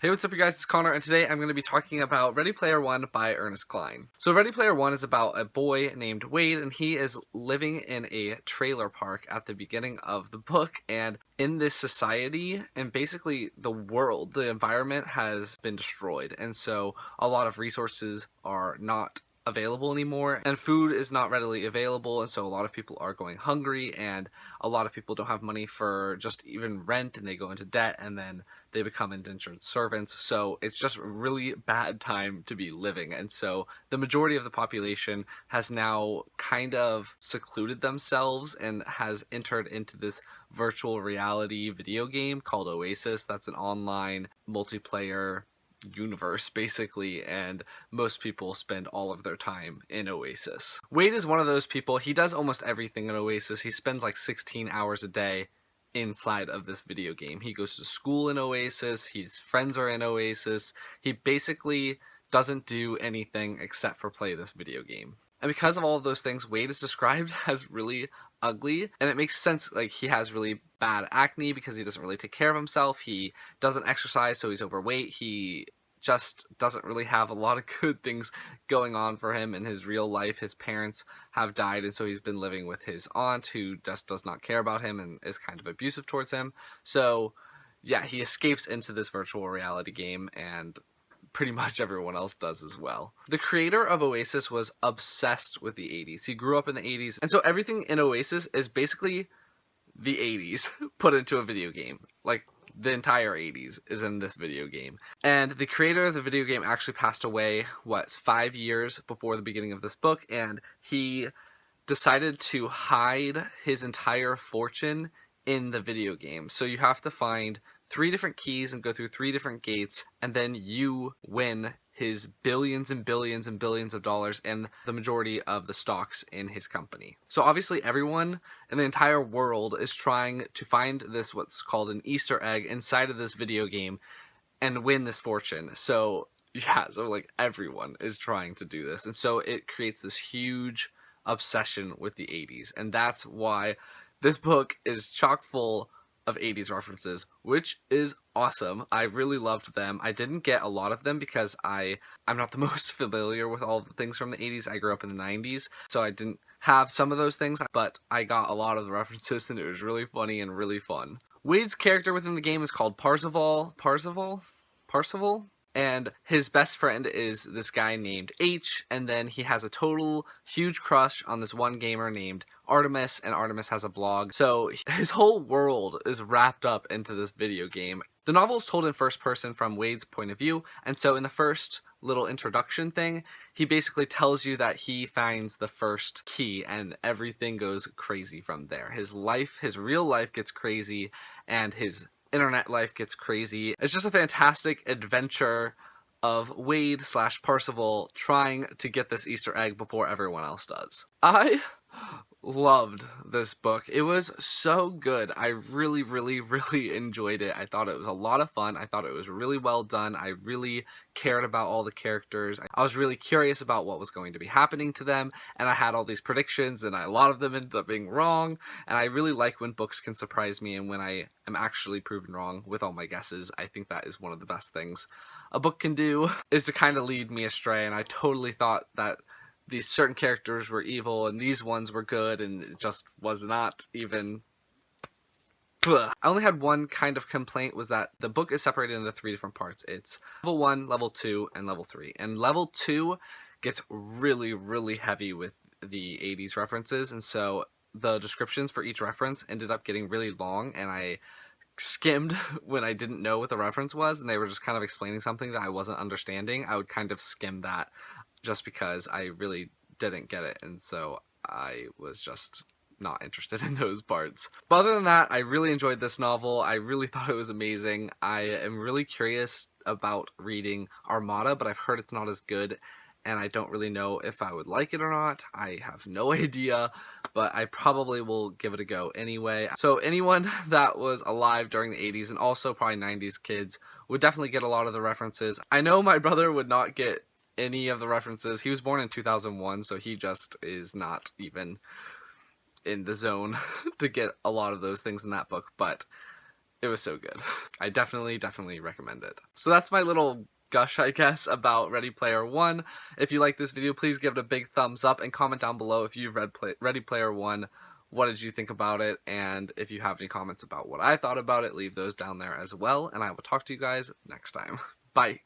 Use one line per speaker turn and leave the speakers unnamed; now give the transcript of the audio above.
Hey, what's up you guys, it's Connor, and today I'm going to be talking about Ready Player One by Ernest Cline. So Ready Player One is about a boy named Wade, and he is living in a trailer park at the beginning of the book, and in this society, and basically the world, the environment has been destroyed, and so a lot of resources are not available anymore, and food is not readily available, and so a lot of people are going hungry, and a lot of people don't have money for just even rent, and they go into debt, and then they become indentured servants. So it's just a really bad time to be living, and so the majority of the population has now kind of secluded themselves and has entered into this virtual reality video game called Oasis. That's an online multiplayer universe basically, and most people spend all of their time in Oasis. Wade is one of those people. He does almost everything in Oasis. He spends like 16 hours a day inside of this video game. He goes to school in Oasis, his friends are in Oasis. He basically doesn't do anything except for play this video game. And because of all of those things, Wade is described as really ugly, and it makes sense. Like, he has really bad acne because he doesn't really take care of himself. He doesn't exercise, so he's overweight. He just doesn't really have a lot of good things going on for him in his real life. His parents have died, and so he's been living with his aunt, who just does not care about him and is kind of abusive towards him. So yeah, he escapes into this virtual reality game, and pretty much everyone else does as well. The creator of Oasis was obsessed with the 80s. He grew up in the 80s, and so everything in Oasis is basically the 80s put into a video game. Like, the entire 80s is in this video game. And the creator of the video game actually passed away, 5 years before the beginning of this book, and he decided to hide his entire fortune in the video game. So you have to find 3 different keys and go through 3 different gates, and then you win his billions and billions and billions of dollars and the majority of the stocks in his company. So obviously everyone in the entire world is trying to find this, what's called an Easter egg, inside of this video game and win this fortune. So yeah, so like everyone is trying to do this. And so it creates this huge obsession with the 80s. And that's why this book is chock full of 80s references, which is awesome. I really loved them. I didn't get a lot of them because I'm not the most familiar with all the things from the 80s. I grew up in the 90s, so I didn't have some of those things, but I got a lot of the references, and it was really funny and really fun. Wade's character within the game is called Parzival, and his best friend is this guy named H, and then he has a total huge crush on this one gamer named Artemis, and Artemis has a blog. So his whole world is wrapped up into this video game. The novel is told in first person from Wade's point of view, and so in the first little introduction thing, he basically tells you that he finds the first key and everything goes crazy from there. His real life gets crazy, and his internet life gets crazy. It's just a fantastic adventure of Wade / Parzival trying to get this Easter egg before everyone else does. I loved this book. It was so good. I really, really, really enjoyed it. I thought it was a lot of fun. I thought it was really well done. I really cared about all the characters. I was really curious about what was going to be happening to them, and I had all these predictions, and a lot of them ended up being wrong, and I really like when books can surprise me and when I am actually proven wrong with all my guesses. I think that is one of the best things a book can do, is to kind of lead me astray, and I totally thought that these certain characters were evil and these ones were good, and it just was not even. Ugh. I only had one kind of complaint, was that the book is separated into 3 different parts. It's level 1, level 2, and level 3. And level 2 gets really, really heavy with the 80s references, and so the descriptions for each reference ended up getting really long, and I skimmed when I didn't know what the reference was, and they were just kind of explaining something that I wasn't understanding. I would kind of skim that just because I really didn't get it, and so I was just not interested in those parts. But other than that, I really enjoyed this novel. I really thought it was amazing. I am really curious about reading Armada, but I've heard it's not as good, and I don't really know if I would like it or not. I have no idea, but I probably will give it a go anyway. So anyone that was alive during the 80s, and also probably 90s kids, would definitely get a lot of the references. I know my brother would not get any of the references. He was born in 2001, so he just is not even in the zone to get a lot of those things in that book, but It was so good. I definitely recommend it. So that's my little gush, I guess, about Ready Player One. If you like this video, please give it a big thumbs up and comment down below if you've read Ready Player One. What did you think about it? And if you have any comments about what I thought about it, leave those down there as well. And I will talk to you guys next time. Bye.